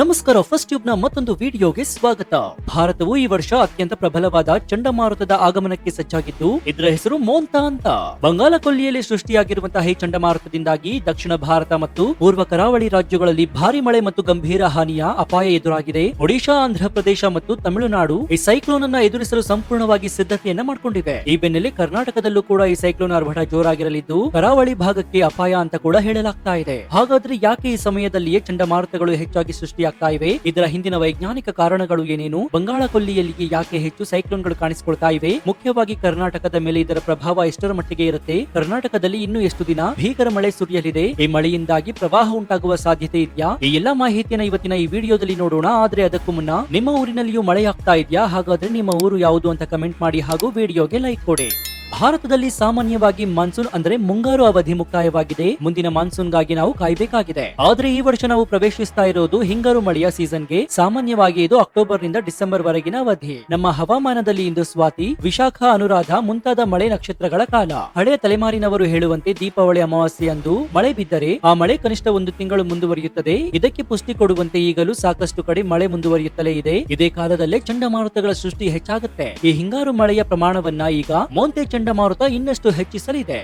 ನಮಸ್ಕಾರ, first tube ನ ಮತ್ತೊಂದು ವಿಡಿಯೋಗೆ ಸ್ವಾಗತ. ಭಾರತವು ಈ ವರ್ಷ ಅತ್ಯಂತ ಪ್ರಬಲವಾದ ಚಂಡಮಾರುತದ ಆಗಮನಕ್ಕೆ ಸಜ್ಜಾಗಿದ್ದು, ಇದರ ಹೆಸರು ಮೋಂತಾ ಅಂತ. ಬಂಗಾಳ ಕೊಲ್ಲಿಯಲ್ಲಿ ಸೃಷ್ಟಿಯಾಗಿರುವಂತಹ ಈ ಚಂಡಮಾರುತದಿಂದಾಗಿ ದಕ್ಷಿಣ ಭಾರತ ಮತ್ತು ಪೂರ್ವ ಕರಾವಳಿ ರಾಜ್ಯಗಳಲ್ಲಿ ಭಾರಿ ಮಳೆ ಮತ್ತು ಗಂಭೀರ ಹಾನಿಯ ಅಪಾಯ ಎದುರಾಗಿದೆ. ಒಡಿಶಾ, ಆಂಧ್ರ ಪ್ರದೇಶ ಮತ್ತು ತಮಿಳುನಾಡು ಈ ಸೈಕ್ಲೋನ್ ಅನ್ನ ಎದುರಿಸಲು ಸಂಪೂರ್ಣವಾಗಿ ಸಿದ್ಧತೆಯನ್ನ ಮಾಡಿಕೊಂಡಿವೆ. ಈ ಬೆನ್ನಲ್ಲೇ ಕರ್ನಾಟಕದಲ್ಲೂ ಕೂಡ ಈ ಸೈಕ್ಲೋನ್ ಆರ್ಭಟ ಜೋರಾಗಿರಲಿದ್ದು, ಕರಾವಳಿ ಭಾಗಕ್ಕೆ ಅಪಾಯ ಅಂತ ಕೂಡ ಹೇಳಲಾಗ್ತಾ ಇದೆ. ಹಾಗಾದ್ರೆ ಯಾಕೆ ಈ ಸಮಯದಲ್ಲಿಯೇ ಚಂಡಮಾರುತಗಳು ಹೆಚ್ಚಾಗಿ ಸೃಷ್ಟಿಯಾಗ್ತಾ ಇವೆ? ಇದರ ಹಿಂದಿನ ವೈಜ್ಞಾನಿಕ ಕಾರಣಗಳು ಏನೇನು? ಬಂಗಾಳ ಕೊಲ್ಲಿಯಲ್ಲಿ ಯಾಕೆ ಹೆಚ್ಚು ಸೈಕ್ಲೋನ್ಗಳು ಕಾಣಿಸಿಕೊಳ್ತಾ ಇವೆ? ಮುಖ್ಯವಾಗಿ ಕರ್ನಾಟಕದ ಮೇಲೆ ಇದರ ಪ್ರಭಾವ ಎಷ್ಟರ ಮಟ್ಟಿಗೆ ಇರುತ್ತೆ? ಕರ್ನಾಟಕದಲ್ಲಿ ಇನ್ನು ಎಷ್ಟು ದಿನ ಭೀಕರ ಮಳೆ ಸುರಿಯಲಿದೆ? ಈ ಮಳೆಯಿಂದಾಗಿ ಪ್ರವಾಹ ಉಂಟಾಗುವ ಸಾಧ್ಯತೆ ಇದೆಯಾ? ಈ ಎಲ್ಲಾ ಮಾಹಿತಿಯನ್ನು ಇವತ್ತಿನ ಈ ವಿಡಿಯೋದಲ್ಲಿ ನೋಡೋಣ. ಆದ್ರೆ ಅದಕ್ಕೂ ಮುನ್ನ ನಿಮ್ಮ ಊರಿನಲ್ಲಿಯೂ ಮಳೆ ಆಗ್ತಾ ಇದೆಯಾ? ಹಾಗಾದ್ರೆ ನಿಮ್ಮ ಊರು ಯಾವುದು ಅಂತ ಕಮೆಂಟ್ ಮಾಡಿ ಹಾಗೂ ವಿಡಿಯೋಗೆ ಲೈಕ್ ಕೊಡಿ. ಭಾರತದಲ್ಲಿ ಸಾಮಾನ್ಯವಾಗಿ ಮಾನ್ಸೂನ್ ಅಂದ್ರೆ ಮುಂಗಾರು ಅವಧಿ ಮುಕ್ತಾಯವಾಗಿದೆ. ಮುಂದಿನ ಮಾನ್ಸೂನ್ಗಾಗಿ ನಾವು ಕಾಯಬೇಕಾಗಿದೆ. ಆದ್ರೆ ಈ ವರ್ಷ ನಾವು ಪ್ರವೇಶಿಸ್ತಾ ಇರೋದು ಹಿಂಗಾರು ಮಳೆಯ ಸೀಸನ್ಗೆ. ಸಾಮಾನ್ಯವಾಗಿ ಇದು ಅಕ್ಟೋಬರ್ ನಿಂದ ಡಿಸೆಂಬರ್ ವರೆಗಿನ ಅವಧಿ. ನಮ್ಮ ಹವಾಮಾನದಲ್ಲಿ ಇಂದು ಸ್ವಾತಿ, ವಿಶಾಖ, ಅನುರಾಧ ಮುಂತಾದ ಮಳೆ ನಕ್ಷತ್ರಗಳ ಕಾಲ. ಹಳೆಯ ತಲೆಮಾರಿನವರು ಹೇಳುವಂತೆ ದೀಪಾವಳಿ ಅಮಾವಾಸ್ಯೆಯಂದು ಮಳೆ ಬಿದ್ದರೆ ಆ ಮಳೆ ಕನಿಷ್ಠ 1 ತಿಂಗಳು ಮುಂದುವರಿಯುತ್ತದೆ. ಇದಕ್ಕೆ ಪುಷ್ಟಿ ಕೊಡುವಂತೆ ಈಗಲೂ ಸಾಕಷ್ಟು ಕಡೆ ಮಳೆ ಮುಂದುವರಿಯುತ್ತಲೇ ಇದೆ. ಇದೇ ಕಾಲದಲ್ಲೇ ಚಂಡಮಾರುತಗಳ ಸೃಷ್ಟಿ ಹೆಚ್ಚಾಗುತ್ತೆ. ಈ ಹಿಂಗಾರು ಮಳೆಯ ಪ್ರಮಾಣವನ್ನ ಈಗ ಮೋಂತೆ ಚಂಡಮಾರುತ ಇನ್ನಷ್ಟು ಹೆಚ್ಚಿಸಲಿದೆ.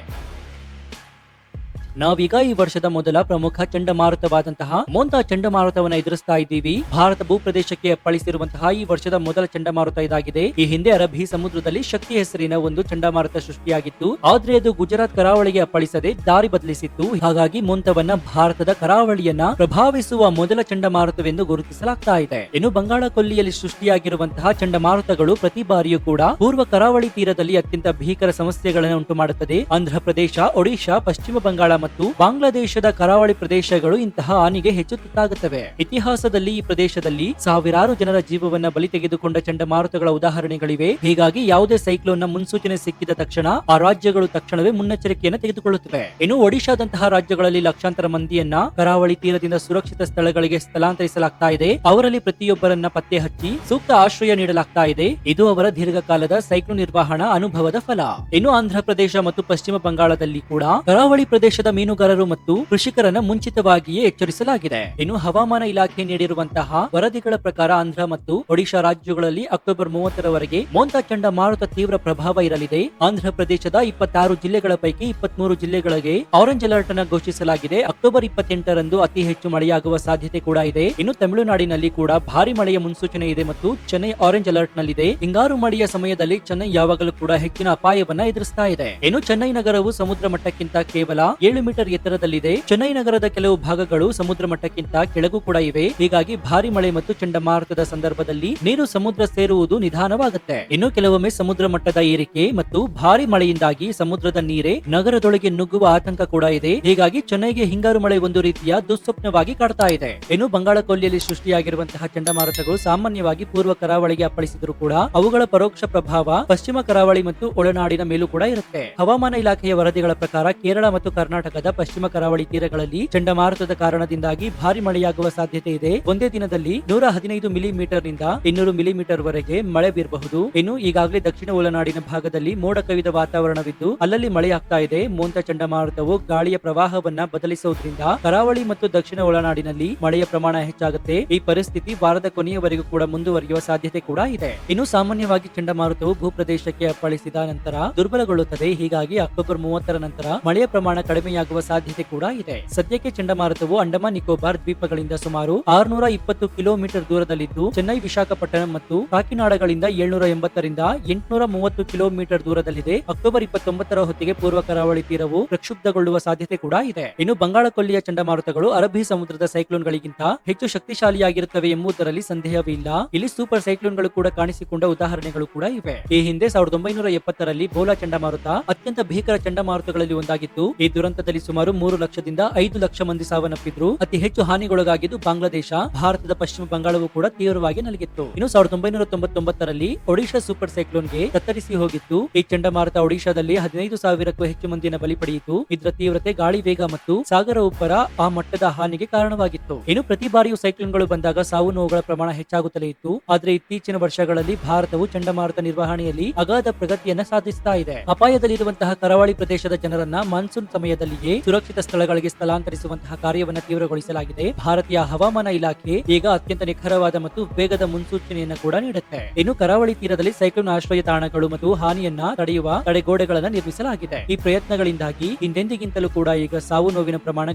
ನಾವೀಗ ಈ ವರ್ಷದ ಮೊದಲ ಪ್ರಮುಖ ಚಂಡಮಾರುತವಾದಂತಹ ಮೋಂತಾ ಚಂಡಮಾರುತವನ್ನ ಎದುರಿಸ್ತಾ ಇದ್ದೀವಿ. ಭಾರತ ಭೂಪ್ರದೇಶಕ್ಕೆ ಅಪ್ಪಳಿಸಿರುವಂತಹ ಈ ವರ್ಷದ ಮೊದಲ ಚಂಡಮಾರುತ ಇದಾಗಿದೆ. ಈ ಹಿಂದೆ ಅರಬ್ಬಿ ಸಮುದ್ರದಲ್ಲಿ ಶಕ್ತಿ ಹೆಸರಿನ ಒಂದು ಚಂಡಮಾರುತ ಸೃಷ್ಟಿಯಾಗಿತ್ತು. ಆದ್ರೆ ಅದು ಗುಜರಾತ್ ಕರಾವಳಿಗೆ ಅಪ್ಪಳಿಸದೆ ದಾರಿ ಬದಲಿಸಿತ್ತು. ಹಾಗಾಗಿ ಮೋಂತಾವನ್ನ ಭಾರತದ ಕರಾವಳಿಯನ್ನ ಪ್ರಭಾವಿಸುವ ಮೊದಲ ಚಂಡಮಾರುತವೆಂದು ಗುರುತಿಸಲಾಗ್ತಾ ಇದೆ. ಇನ್ನು ಬಂಗಾಳ ಕೊಲ್ಲಿಯಲ್ಲಿ ಸೃಷ್ಟಿಯಾಗಿರುವಂತಹ ಚಂಡಮಾರುತಗಳು ಪ್ರತಿ ಬಾರಿಯೂ ಕೂಡ ಪೂರ್ವ ಕರಾವಳಿ ತೀರದಲ್ಲಿ ಅತ್ಯಂತ ಭೀಕರ ಸಮಸ್ಯೆಗಳನ್ನು ಉಂಟು ಮಾಡುತ್ತದೆ. ಆಂಧ್ರ ಪ್ರದೇಶ, ಒಡಿಶಾ, ಪಶ್ಚಿಮ ಬಂಗಾಳ ಮತ್ತು ಬಾಂಗ್ಲಾದೇಶದ ಕರಾವಳಿ ಪ್ರದೇಶಗಳು ಇಂತಹ ಹಾನಿಗೆ ಹೆಚ್ಚು ತುತ್ತಾಗುತ್ತವೆ. ಇತಿಹಾಸದಲ್ಲಿ ಈ ಪ್ರದೇಶದಲ್ಲಿ ಸಾವಿರಾರು ಜನರ ಜೀವವನ್ನ ಬಲಿ ತೆಗೆದುಕೊಂಡ ಚಂಡಮಾರುತಗಳ ಉದಾಹರಣೆಗಳಿವೆ. ಹೀಗಾಗಿ ಯಾವುದೇ ಸೈಕ್ಲೋನ್ ನ ಮುನ್ಸೂಚನೆ ಸಿಕ್ಕಿದ ತಕ್ಷಣ ಆ ರಾಜ್ಯಗಳು ತಕ್ಷಣವೇ ಮುನ್ನೆಚ್ಚರಿಕೆಯನ್ನು ತೆಗೆದುಕೊಳ್ಳುತ್ತವೆ. ಇನ್ನು ಒಡಿಶಾದಂತಹ ರಾಜ್ಯಗಳಲ್ಲಿ ಲಕ್ಷಾಂತರ ಮಂದಿಯನ್ನ ಕರಾವಳಿ ತೀರದಿಂದ ಸುರಕ್ಷಿತ ಸ್ಥಳಗಳಿಗೆ ಸ್ಥಳಾಂತರಿಸಲಾಗ್ತಾ ಇದೆ. ಅವರಲ್ಲಿ ಪ್ರತಿಯೊಬ್ಬರನ್ನ ಪತ್ತೆ ಹಚ್ಚಿ ಸೂಕ್ತ ಆಶ್ರಯ ನೀಡಲಾಗ್ತಾ ಇದೆ. ಇದು ಅವರ ದೀರ್ಘಕಾಲದ ಸೈಕ್ಲೋನ್ ನಿರ್ವಹಣಾ ಅನುಭವದ ಫಲ. ಇನ್ನು ಆಂಧ್ರ ಪ್ರದೇಶ ಮತ್ತು ಪಶ್ಚಿಮ ಬಂಗಾಳದಲ್ಲಿ ಕೂಡ ಕರಾವಳಿ ಪ್ರದೇಶದ ಮೀನುಗಾರರು ಮತ್ತು ಕೃಷಿಕರನ್ನ ಮುಂಚಿತವಾಗಿಯೇ ಎಚ್ಚರಿಸಲಾಗಿದೆ. ಇನ್ನು ಹವಾಮಾನ ಇಲಾಖೆ ನೀಡಿರುವಂತಹ ವರದಿಗಳ ಪ್ರಕಾರ ಆಂಧ್ರ ಮತ್ತು ಒಡಿಶಾ ರಾಜ್ಯಗಳಲ್ಲಿ ಅಕ್ಟೋಬರ್ 30ರವರೆಗೆ ಮೋಂತಾ ಚಂಡಮಾರುತ ತೀವ್ರ ಪ್ರಭಾವ ಇರಲಿದೆ. ಆಂಧ್ರ ಪ್ರದೇಶದ 26 ಜಿಲ್ಲೆಗಳ ಪೈಕಿ 23 ಜಿಲ್ಲೆಗಳಿಗೆ ಆರೆಂಜ್ ಅಲರ್ಟ್ ಅನ್ನು ಘೋಷಿಸಲಾಗಿದೆ. ಅಕ್ಟೋಬರ್ 28ರಂದು ಅತಿ ಹೆಚ್ಚು ಮಳೆಯಾಗುವ ಸಾಧ್ಯತೆ ಕೂಡ ಇದೆ. ಇನ್ನು ತಮಿಳುನಾಡಿನಲ್ಲಿ ಕೂಡ ಭಾರಿ ಮಳೆಯ ಮುನ್ಸೂಚನೆ ಇದೆ ಮತ್ತು ಚೆನ್ನೈ ಆರೆಂಜ್ ಅಲರ್ಟ್ ನಲ್ಲಿದೆ. ಹಿಂಗಾರು ಮಳೆಯ ಸಮಯದಲ್ಲಿ ಚೆನ್ನೈ ಯಾವಾಗಲೂ ಕೂಡ ಹೆಚ್ಚಿನ ಅಪಾಯವನ್ನ ಎದುರಿಸ್ತಾ ಇದೆ. ಇನ್ನು ಚೆನ್ನೈ ನಗರವು ಸಮುದ್ರ ಮಟ್ಟಕ್ಕಿಂತ ಕೇವಲ 7 ಮೀಟರ್ ಎತ್ತರದಲ್ಲಿದೆ. ಚೆನ್ನೈ ನಗರದ ಕೆಲವು ಭಾಗಗಳು ಸಮುದ್ರ ಮಟ್ಟಕ್ಕಿಂತ ಕೆಳಗೂ ಕೂಡ ಇವೆ. ಹೀಗಾಗಿ ಭಾರಿ ಮಳೆ ಮತ್ತು ಚಂಡಮಾರುತದ ಸಂದರ್ಭದಲ್ಲಿ ನೀರು ಸಮುದ್ರ ಸೇರುವುದು ನಿಧಾನವಾಗುತ್ತೆ. ಇನ್ನು ಕೆಲವೊಮ್ಮೆ ಸಮುದ್ರ ಮಟ್ಟದ ಏರಿಕೆ ಮತ್ತು ಭಾರಿ ಮಳೆಯಿಂದಾಗಿ ಸಮುದ್ರದ ನೀರೇ ನಗರದೊಳಗೆ ನುಗ್ಗುವ ಆತಂಕ ಕೂಡ ಇದೆ. ಹೀಗಾಗಿ ಚೆನ್ನೈಗೆ ಹಿಂಗಾರು ಮಳೆ ಒಂದು ರೀತಿಯ ದುಸ್ವಪ್ನವಾಗಿ ಕಾಡ್ತಾ ಇದೆ. ಇನ್ನು ಬಂಗಾಳ ಕೊಲ್ಲಿಯಲ್ಲಿ ಸೃಷ್ಟಿಯಾಗಿರುವಂತಹ ಚಂಡಮಾರುತಗಳು ಸಾಮಾನ್ಯವಾಗಿ ಪೂರ್ವ ಕರಾವಳಿಗೆ ಅಪ್ಪಳಿಸಿದರೂ ಕೂಡ ಅವುಗಳ ಪರೋಕ್ಷ ಪ್ರಭಾವ ಪಶ್ಚಿಮ ಕರಾವಳಿ ಮತ್ತು ಒಳನಾಡಿನ ಮೇಲೂ ಕೂಡ ಇರುತ್ತೆ. ಹವಾಮಾನ ಇಲಾಖೆಯ ವರದಿಗಳ ಪ್ರಕಾರ ಕೇರಳ ಮತ್ತು ಕರ್ನಾಟಕದ ಪಶ್ಚಿಮ ಕರಾವಳಿ ತೀರಗಳಲ್ಲಿ ಚಂಡಮಾರುತದ ಕಾರಣದಿಂದಾಗಿ ಭಾರಿ ಮಳೆಯಾಗುವ ಸಾಧ್ಯತೆ ಇದೆ. ಒಂದೇ ದಿನದಲ್ಲಿ 115 ಮಿಲಿಮೀಟರ್ ನಿಂದ 200 ಮಿಲಿಮೀಟರ್ ವರೆಗೆ ಮಳೆ ಬೀರಬಹುದು. ಇನ್ನು ಈಗಾಗಲೇ ದಕ್ಷಿಣ ಒಳನಾಡಿನ ಭಾಗದಲ್ಲಿ ಮೋಡ ಕವಿದ ವಾತಾವರಣವಿದ್ದು ಅಲ್ಲಲ್ಲಿ ಮಳೆ ಆಗ್ತಾ ಇದೆ. ಮೋಂತಾ ಚಂಡಮಾರುತವು ಗಾಳಿಯ ಪ್ರವಾಹವನ್ನ ಬದಲಿಸುವುದರಿಂದ ಕರಾವಳಿ ಮತ್ತು ದಕ್ಷಿಣ ಒಳನಾಡಿನಲ್ಲಿ ಮಳೆಯ ಪ್ರಮಾಣ ಹೆಚ್ಚಾಗುತ್ತೆ. ಈ ಪರಿಸ್ಥಿತಿ ವಾರದ ಕೊನೆಯವರೆಗೂ ಕೂಡ ಮುಂದುವರಿಯುವ ಸಾಧ್ಯತೆ ಕೂಡ ಇದೆ. ಇನ್ನು ಸಾಮಾನ್ಯವಾಗಿ ಚಂಡಮಾರುತವು ಭೂಪ್ರದೇಶಕ್ಕೆ ಅಪ್ಪಳಿಸಿದ ನಂತರ ದುರ್ಬಲಗೊಳ್ಳುತ್ತದೆ. ಹೀಗಾಗಿ ಅಕ್ಟೋಬರ್ 30ರ ನಂತರ ಮಳೆಯ ಪ್ರಮಾಣ ಕಡಿಮೆಯಾಗುವ ಸಾಧ್ಯತೆ ಕೂಡ ಇದೆ. ಸದ್ಯಕ್ಕೆ ಚಂಡಮಾರುತವು ಅಂಡಮಾನ್ ನಿಕೋಬಾರ್ ದ್ವೀಪಗಳಿಂದ ಸುಮಾರು 620 ಕಿಲೋಮೀಟರ್ ದೂರದಲ್ಲಿದ್ದು ಚೆನ್ನೈ, ವಿಶಾಖಪಟ್ಟಣಂ ಮತ್ತು ಕಾಕಿನಾಡಗಳಿಂದ 780ರಿಂದ 830 ಕಿಲೋಮೀಟರ್ ದೂರದಲ್ಲಿದೆ. ಅಕ್ಟೋಬರ್ 29ರ ಹೊತ್ತಿಗೆ ಪೂರ್ವ ಕರಾವಳಿ ತೀರವು ಪ್ರಕ್ಷುಬ್ಧಗೊಳ್ಳುವ ಸಾಧ್ಯತೆ ಕೂಡ ಇದೆ. ಇನ್ನು ಬಂಗಾಳ ಕೊಲ್ಲಿಯ ಚಂಡಮಾರುತಗಳು ಅರಬ್ಬಿ ಸಮುದ್ರದ ಸೈಕ್ಲೋನ್ಗಳಿಗಿಂತ ಹೆಚ್ಚು ಶಕ್ತಿಶಾಲಿಯಾಗಿರುತ್ತವೆ ಎಂಬುದರಲ್ಲಿ ಸಂದೇಹವಿಲ್ಲ. ಇಲ್ಲಿ ಸೂಪರ್ ಸೈಕ್ಲೋನ್ಗಳು ಕೂಡ ಕಾಣಿಸಿಕೊಂಡ ಉದಾಹರಣೆಗಳು ಕೂಡ ಇವೆ. ಈ ಹಿಂದೆ 1970ರಲ್ಲಿ ಬೋಲಾ ಚಂಡಮಾರುತ ಅತ್ಯಂತ ಭೀಕರ ಚಂಡಮಾರುತಗಳಲ್ಲಿ ಒಂದಾಗಿತ್ತು. ಈ ದುರಂತದಲ್ಲಿ ಸುಮಾರು 3 ಲಕ್ಷದಿಂದ 5 ಲಕ್ಷ ಮಂದಿ ಸಾವನ್ನಪ್ಪಿದ್ರು. ಅತಿ ಹೆಚ್ಚು ಹಾನಿಗೊಳಗಾಗಿದ್ದು ಬಾಂಗ್ಲಾದೇಶ. ಭಾರತದ ಪಶ್ಚಿಮ ಬಂಗಾಳವು ಕೂಡ ತೀವ್ರವಾಗಿ ನಲುಗಿತ್ತು. ಇನ್ನು 1999ರಲ್ಲಿ ಒಡಿಶಾ ಸೂಪರ್ ಸೈಕ್ಲೋನ್ಗೆ ತತ್ತರಿಸಿ ಹೋಗಿತ್ತು. ಈ ಚಂಡಮಾರುತ ಒಡಿಶಾದಲ್ಲಿ 15,000ಕ್ಕೂ ಹೆಚ್ಚು ಮಂದಿನ ಬಲಿ ಪಡೆಯಿತು. ಇದರ ತೀವ್ರತೆ, ಗಾಳಿ ವೇಗ ಮತ್ತು ಸಾಗರ ಉಬ್ಬರ ಆ ಮಟ್ಟದ ಹಾನಿಗೆ ಕಾರಣವಾಗಿತ್ತು. ಇನ್ನು ಪ್ರತಿ ಬಾರಿಯೂ ಸೈಕ್ಲೋನ್ಗಳು ಬಂದಾಗ ಸಾವು ನೋವುಗಳ ಪ್ರಮಾಣ ಹೆಚ್ಚಾಗುತ್ತಲೇ ಇತ್ತು. ಆದ್ರೆ ಇತ್ತೀಚಿನ ವರ್ಷಗಳಲ್ಲಿ ಭಾರತವು ಚಂಡಮಾರುತ ನಿರ್ವಹಣೆಯಲ್ಲಿ ಅಗಾಧ ಪ್ರಗತಿಯನ್ನ ಸಾಧಿಸ್ತಾ ಇದೆ. ಅಪಾಯದಲ್ಲಿರುವಂತಹ ಕರಾವಳಿ ಪ್ರದೇಶದ ಜನರನ್ನ ಮಾನ್ಸೂನ್ ಸಮಯದಲ್ಲಿ ಹಾಗೆಯೇ ಸುರಕ್ಷಿತ ಸ್ಥಳಗಳಿಗೆ ಸ್ಥಳಾಂತರಿಸುವಂತಹ ಕಾರ್ಯವನ್ನು ತೀವ್ರಗೊಳಿಸಲಾಗಿದೆ. ಭಾರತೀಯ ಹವಾಮಾನ ಇಲಾಖೆ ಈಗ ಅತ್ಯಂತ ನಿಖರವಾದ ಮತ್ತು ವೇಗದ ಮುನ್ಸೂಚನೆಯನ್ನು ಕೂಡ ನೀಡುತ್ತೆ. ಇನ್ನು ಕರಾವಳಿ ತೀರದಲ್ಲಿ ಸೈಕ್ಲೋನ್ ಆಶ್ರಯ ತಾಣಗಳು ಮತ್ತು ಹಾನಿಯನ್ನ ತಡೆಯುವ ತಡೆಗೋಡೆಗಳನ್ನು ನಿರ್ಮಿಸಲಾಗಿದೆ. ಈ ಪ್ರಯತ್ನಗಳಿಂದಾಗಿ ಹಿಂದೆಂದಿಗಿಂತಲೂ ಕೂಡ ಈಗ ಸಾವು ನೋವಿನ ಪ್ರಮಾಣ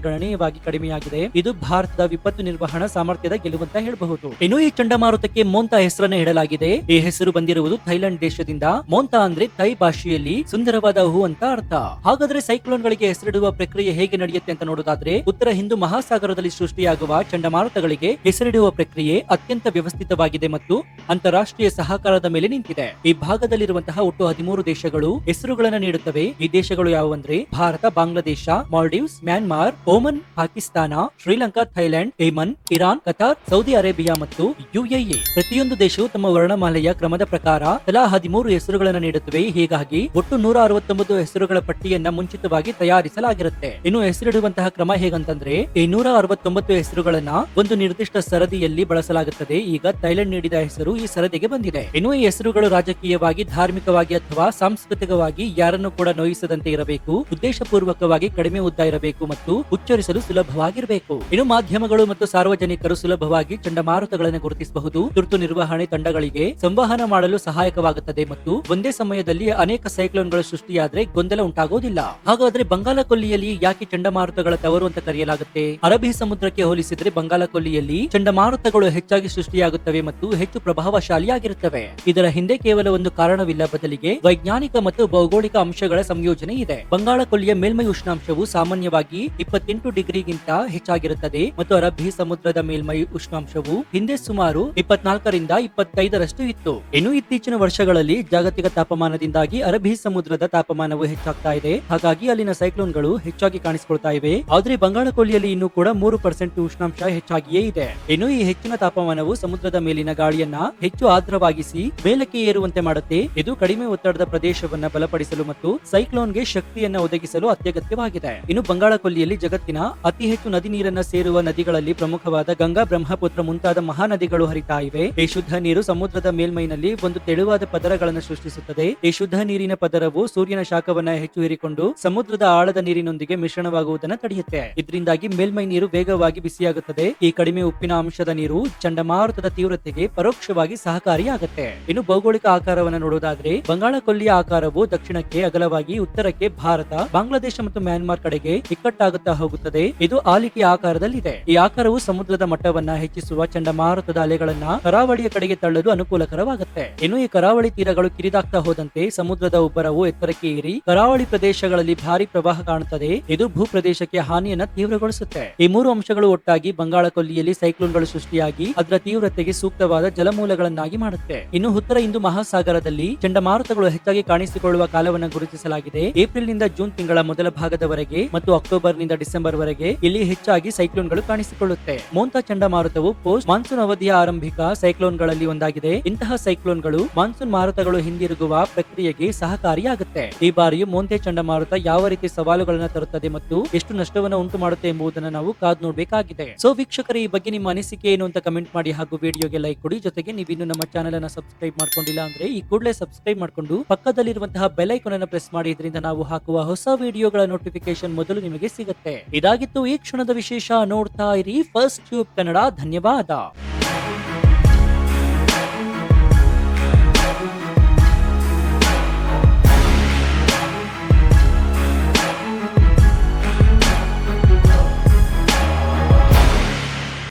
ಗಣನೀಯವಾಗಿ ಕಡಿಮೆಯಾಗಿದೆ. ಇದು ಭಾರತದ ವಿಪತ್ತು ನಿರ್ವಹಣಾ ಸಾಮರ್ಥ್ಯದ ಗೆಲುವಂತ ಹೇಳಬಹುದು. ಇನ್ನು ಈ ಚಂಡಮಾರುತಕ್ಕೆ ಮೋಂತಾ ಹೆಸರನ್ನು ಇಡಲಾಗಿದೆ. ಈ ಹೆಸರು ಬಂದಿರುವುದು ಥೈಲ್ಯಾಂಡ್ ದೇಶದಿಂದ. ಮೋಂತಾ ಅಂದ್ರೆ ಥೈ ಭಾಷೆಯಲ್ಲಿ ಸುಂದರವಾದ ಹೂ ಅಂತ ಅರ್ಥ. ಹಾಗಾದ್ರೆ ಸೈಕ್ಲೋನ್ ಗಳಿಗೆ ಹೆಸರಿಡುವ ಪ್ರಕ್ರಿಯೆ ಹೇಗೆ ನಡೆಯುತ್ತೆ ಅಂತ ನೋಡೋದಾದ್ರೆ, ಉತ್ತರ ಹಿಂದೂ ಮಹಾಸಾಗರದಲ್ಲಿ ಸೃಷ್ಟಿಯಾಗುವ ಚಂಡಮಾರುತಗಳಿಗೆ ಹೆಸರಿಡುವ ಪ್ರಕ್ರಿಯೆ ಅತ್ಯಂತ ವ್ಯವಸ್ಥಿತವಾಗಿದೆ ಮತ್ತು ಅಂತಾರಾಷ್ಟ್ರೀಯ ಸಹಕಾರದ ಮೇಲೆ ನಿಂತಿದೆ. ಈ ಭಾಗದಲ್ಲಿರುವಂತಹ ಒಟ್ಟು 13 ದೇಶಗಳು ಹೆಸರುಗಳನ್ನು ನೀಡುತ್ತವೆ. ಈ ದೇಶಗಳು ಯಾವುವಂದ್ರೆ Bharat, Bangladesh, Maldives, Myanmar, Oman, Pakistan, Sri Lanka, Thailand, Yemen, Iran, Qatar, Saudi Arabia ಮತ್ತು ಯುಎಇ. ಪ್ರತಿಯೊಂದು ದೇಶವು ತಮ್ಮ ವರ್ಣಮಾಲೆಯ ಕ್ರಮದ ಪ್ರಕಾರ ತಲಾ 13 ಹೆಸರುಗಳನ್ನು ನೀಡುತ್ತವೆ. ಹೀಗಾಗಿ ಒಟ್ಟು 169 ಹೆಸರುಗಳ ಪಟ್ಟಿಯನ್ನ ಮುಂಚಿತವಾಗಿ ತಯಾರಿಸಲಾಗಿರುತ್ತೆ. ಇನ್ನು ಹೆಸರಿಡುವಂತಹ ಕ್ರಮ ಹೇಗಂತಂದ್ರೆ, ಈ 169 ಹೆಸರುಗಳನ್ನ ಒಂದು ನಿರ್ದಿಷ್ಟ ಸರದಿಯಲ್ಲಿ ಬಳಸಲಾಗುತ್ತದೆ. ಈಗ ಥೈಲ್ಯಾಂಡ್ ನೀಡಿದ ಹೆಸರು ಈ ಸರದಿಗೆ ಬಂದಿದೆ. ಇನ್ನು ಈ ಹೆಸರುಗಳು ರಾಜಕೀಯವಾಗಿ, ಧಾರ್ಮಿಕವಾಗಿ ಅಥವಾ ಸಾಂಸ್ಕೃತಿಕವಾಗಿ ಯಾರನ್ನು ಕೂಡ ನೋಯಿಸದಂತೆ ಇರಬೇಕು, ಉದ್ದೇಶಪೂರ್ವಕವಾಗಿ ಕಡಿಮೆ ಉದ್ದ ಇರಬೇಕು ಮತ್ತು ಉಚ್ಚರಿಸಲು ಸುಲಭವಾಗಿರಬೇಕು. ಇನ್ನು ಮಾಧ್ಯಮಗಳು ಮತ್ತು ಸಾರ್ವಜನಿಕರು ಸುಲಭವಾಗಿ ಚಂಡಮಾರುತಗಳನ್ನು ಗುರುತಿಸಬಹುದು. ತುರ್ತು ನಿರ್ವಹಣೆ ತಂಡಗಳಿಗೆ ಸಂವಹನ ಮಾಡಲು ಸಹಾಯಕವಾಗುತ್ತದೆ ಮತ್ತು ಒಂದೇ ಸಮಯದಲ್ಲಿ ಅನೇಕ ಸೈಕ್ಲೋನ್ಗಳು ಸೃಷ್ಟಿಯಾದ್ರೆ ಗೊಂದಲ ಉಂಟಾಗುವುದಿಲ್ಲ. ಹಾಗಾದ್ರೆ ಬಂಗಾಳ ಕೊಲ್ಲಿಯಲ್ಲಿ ಯಾಕೆ ಚಂಡಮಾರುತಗಳ ತವರು ಅಂತ ಕರೆಯಲಾಗುತ್ತೆ? ಅರಬ್ಬಿ ಸಮುದ್ರಕ್ಕೆ ಹೋಲಿಸಿದ್ರೆ ಬಂಗಾಳ ಕೊಲ್ಲಿಯಲ್ಲಿ ಚಂಡಮಾರುತಗಳು ಹೆಚ್ಚಾಗಿ ಸೃಷ್ಟಿಯಾಗುತ್ತವೆ ಮತ್ತು ಹೆಚ್ಚು ಪ್ರಭಾವಶಾಲಿಯಾಗಿರುತ್ತವೆ. ಇದರ ಹಿಂದೆ ಕೇವಲ ಒಂದು ಕಾರಣವಿಲ್ಲ, ಬದಲಿಗೆ ವೈಜ್ಞಾನಿಕ ಮತ್ತು ಭೌಗೋಳಿಕ ಅಂಶಗಳ ಸಂಯೋಜನೆ ಇದೆ. ಬಂಗಾಳ ಕೊಲ್ಲಿಯ ಮೇಲ್ಮೈ ಉಷ್ಣಾಂಶವು ಸಾಮಾನ್ಯವಾಗಿ 28 ಡಿಗ್ರಿಗಿಂತ ಹೆಚ್ಚಾಗಿರುತ್ತದೆ ಮತ್ತು ಅರಬ್ಬಿ ಸಮುದ್ರದ ಮೇಲ್ಮೈ ಉಷ್ಣಾಂಶವು ಹಿಂದೆ ಸುಮಾರು 24ರಿಂದ 25ರಷ್ಟು ಇತ್ತು. ಇನ್ನು ಇತ್ತೀಚಿನ ವರ್ಷಗಳಲ್ಲಿ ಜಾಗತಿಕ ತಾಪಮಾನದಿಂದಾಗಿ ಅರಬ್ಬಿ ಸಮುದ್ರದ ತಾಪಮಾನವು ಹೆಚ್ಚಾಗ್ತಾ ಇದೆ. ಹಾಗಾಗಿ ಅಲ್ಲಿನ ಸೈಕ್ಲೋನ್ಗಳು ಹೆಚ್ಚಾಗಿ ಕಾಣಿಸಿಕೊಳ್ತಾ ಇವೆ. ಆದ್ರೆ ಬಂಗಾಳ ಕೊಲ್ಲಿಯಲ್ಲಿ ಇನ್ನೂ ಕೂಡ 3% ಉಷ್ಣಾಂಶ ಹೆಚ್ಚಾಗಿಯೇ ಇದೆ. ಇನ್ನು ಈ ಹೆಚ್ಚಿನ ತಾಪಮಾನವು ಸಮುದ್ರದ ಮೇಲಿನ ಗಾಳಿಯನ್ನ ಹೆಚ್ಚು ಆರ್ದ್ರವಾಗಿಸಿ ಮೇಲಕ್ಕೆ ಏರುವಂತೆ ಮಾಡುತ್ತೆ. ಇದು ಕಡಿಮೆ ಒತ್ತಡದ ಪ್ರದೇಶವನ್ನ ಬಲಪಡಿಸಲು ಮತ್ತು ಸೈಕ್ಲೋನ್ಗೆ ಶಕ್ತಿಯನ್ನ ಒದಗಿಸಲು ಅತ್ಯಗತ್ಯವಾಗಿದೆ. ಇನ್ನು ಬಂಗಾಳ ಕೊಲ್ಲಿಯಲ್ಲಿ ಜಗತ್ತಿನ ಅತಿ ಹೆಚ್ಚು ನದಿ ನೀರನ್ನ ಸೇರುವ ನದಿಗಳಲ್ಲಿ ಪ್ರಮುಖವಾದ ಗಂಗಾ, ಬ್ರಹ್ಮಪುತ್ರ ಮುಂತಾದ ಮಹಾನದಿಗಳು ಹರಿತಾ ಇವೆ. ಈ ಶುದ್ಧ ನೀರು ಸಮುದ್ರದ ಮೇಲ್ಮೈನಲ್ಲಿ ಒಂದು ತೆಳುವಾದ ಪದರಗಳನ್ನು ಸೃಷ್ಟಿಸುತ್ತದೆ. ಈ ಶುದ್ಧ ನೀರಿನ ಪದರವು ಸೂರ್ಯನ ಶಾಖವನ್ನ ಹೆಚ್ಚು ಹೀರಿಕೊಂಡು ಸಮುದ್ರದ ಆಳದ ನೀರಿನೊಂದಿಗೆ ಮಿಶ್ರಣವಾಗುವುದನ್ನು ತಡೆಯುತ್ತೆ. ಇದರಿಂದಾಗಿ ಮೇಲ್ಮೈ ನೀರು ವೇಗವಾಗಿ ಬಿಸಿಯಾಗುತ್ತದೆ. ಈ ಕಡಿಮೆ ಉಪ್ಪಿನ ಅಂಶದ ನೀರು ಚಂಡಮಾರುತದ ತೀವ್ರತೆಗೆ ಪರೋಕ್ಷವಾಗಿ ಸಹಕಾರಿಯಾಗುತ್ತೆ. ಇನ್ನು ಭೌಗೋಳಿಕ ಆಕಾರವನ್ನು ನೋಡೋದಾದ್ರೆ, ಬಂಗಾಳ ಕೊಲ್ಲಿಯ ಆಕಾರವು ದಕ್ಷಿಣಕ್ಕೆ ಅಗಲವಾಗಿ, ಉತ್ತರಕ್ಕೆ ಭಾರತ, ಬಾಂಗ್ಲಾದೇಶ ಮತ್ತು ಮ್ಯಾನ್ಮಾರ್ ಕಡೆಗೆ ಇಕ್ಕಟ್ಟಾಗುತ್ತಾ ಹೋಗುತ್ತದೆ. ಇದು ಆಲಿಕೆಯ ಆಕಾರದಲ್ಲಿದೆ. ಈ ಆಕಾರವು ಸಮುದ್ರದ ಮಟ್ಟವನ್ನ ಹೆಚ್ಚಿಸುವ ಚಂಡಮಾರುತದ ಅಲೆಗಳನ್ನ ಕರಾವಳಿಯ ಕಡೆಗೆ ತಳ್ಳಲು ಅನುಕೂಲಕರವಾಗುತ್ತೆ. ಇನ್ನು ಈ ಕರಾವಳಿ ತೀರಗಳು ಕಿರಿದಾಗ್ತಾ ಹೋದಂತೆ ಸಮುದ್ರದ ಉಬ್ಬರವು ಎತ್ತರಕ್ಕೆ ಏರಿ ಕರಾವಳಿ ಪ್ರದೇಶಗಳಲ್ಲಿ ಭಾರಿ ಪ್ರವಾಹ ಕಾಣುತ್ತದೆ. ಇದು ಭೂ ಪ್ರದೇಶಕ್ಕೆ ಹಾನಿಯನ್ನ ತೀವ್ರಗೊಳಿಸುತ್ತೆ. ಈ 3 ಅಂಶಗಳು ಒಟ್ಟಾಗಿ ಬಂಗಾಳ ಕೊಲ್ಲಿಯಲ್ಲಿ ಸೈಕ್ಲೋನ್ಗಳು ಸೃಷ್ಟಿಯಾಗಿ ಅದರ ತೀವ್ರತೆಗೆ ಸೂಕ್ತವಾದ ಜಲಮೂಲಗಳನ್ನಾಗಿ ಮಾಡುತ್ತೆ. ಇನ್ನು ಉತ್ತರ ಹಿಂದೂ ಮಹಾಸಾಗರದಲ್ಲಿ ಚಂಡಮಾರುತಗಳು ಹೆಚ್ಚಾಗಿ ಕಾಣಿಸಿಕೊಳ್ಳುವ ಕಾಲವನ್ನು ಗುರುತಿಸಲಾಗಿದೆ. ಏಪ್ರಿಲ್ ನಿಂದ ಜೂನ್ ತಿಂಗಳ ಮೊದಲ ಭಾಗದವರೆಗೆ ಮತ್ತು ಅಕ್ಟೋಬರ್ ನಿಂದ ಡಿಸೆಂಬರ್ ವರೆಗೆ ಇಲ್ಲಿ ಹೆಚ್ಚಾಗಿ ಸೈಕ್ಲೋನ್ಗಳು ಕಾಣಿಸಿಕೊಳ್ಳುತ್ತೆ. ಮೋಂತಾ ಚಂಡಮಾರುತವು ಪೋಸ್ಟ್ ಮಾನ್ಸೂನ್ ಅವಧಿಯ ಆರಂಭಿಕ ಸೈಕ್ಲೋನ್ಗಳಲ್ಲಿ ಒಂದಾಗಿದೆ. ಇಂತಹ ಸೈಕ್ಲೋನ್ಗಳು ಮಾನ್ಸೂನ್ ಮಾರುತಗಳು ಹಿಂದಿರುಗುವ ಪ್ರಕ್ರಿಯೆಗೆ ಸಹಕಾರಿಯಾಗುತ್ತೆ. ಈ ಬಾರಿಯೂ ಮೋಂತೆ ಚಂಡಮಾರುತ ಯಾವ ರೀತಿ ಸವಾಲುಗಳನ್ನು ತರುತ್ತದೆ ಮತ್ತು ಎಷ್ಟು ನಷ್ಟವನ್ನು ಉಂಟು ಮಾಡುತ್ತೆ ಎಂಬುದನ್ನು ನಾವು ಕಾದು ನೋಡಬೇಕಾಗಿದೆ. ಸೊ ವೀಕ್ಷಕರೇ, ಈ ಬಗ್ಗೆ ನಿಮ್ಮ ಅನಿಸಿಕೆ ಏನು ಅಂತ ಕಮೆಂಟ್ ಮಾಡಿ ಹಾಗೂ ವಿಡಿಯೋಗೆ ಲೈಕ್ ಕೊಡಿ. ಜೊತೆಗೆ ನೀವಿನ್ನು ನಮ್ಮ ಚಾನೆಲ್ ಅನ್ನು ಸಬ್ಸ್ಕ್ರೈಬ್ ಮಾಡ್ಕೊಂಡಿಲ್ಲ ಅಂದ್ರೆ ಈ ಕೂಡಲೇ ಸಬ್ಸ್ಕ್ರೈಬ್ ಮಾಡ್ಕೊಂಡು ಪಕ್ಕದಲ್ಲಿರುವಂತಹ ಬೆಲ್ ಐಕಾನ್ ಅನ್ನು ಪ್ರೆಸ್ ಮಾಡಿ. ಇದರಿಂದ ನಾವು ಹಾಕುವ ಹೊಸ ವಿಡಿಯೋಗಳ ನೋಟಿಫಿಕೇಶನ್ ಮೊದಲು ನಿಮಗೆ ಸಿಗುತ್ತೆ. ಇದಾಗಿತ್ತು ಈ ಕ್ಷಣದ ವಿಶೇಷ. ನೋಡ್ತಾ ಇರಿ ಫಸ್ಟ್ ಟ್ಯೂಬ್ ಕನ್ನಡ. ಧನ್ಯವಾದ.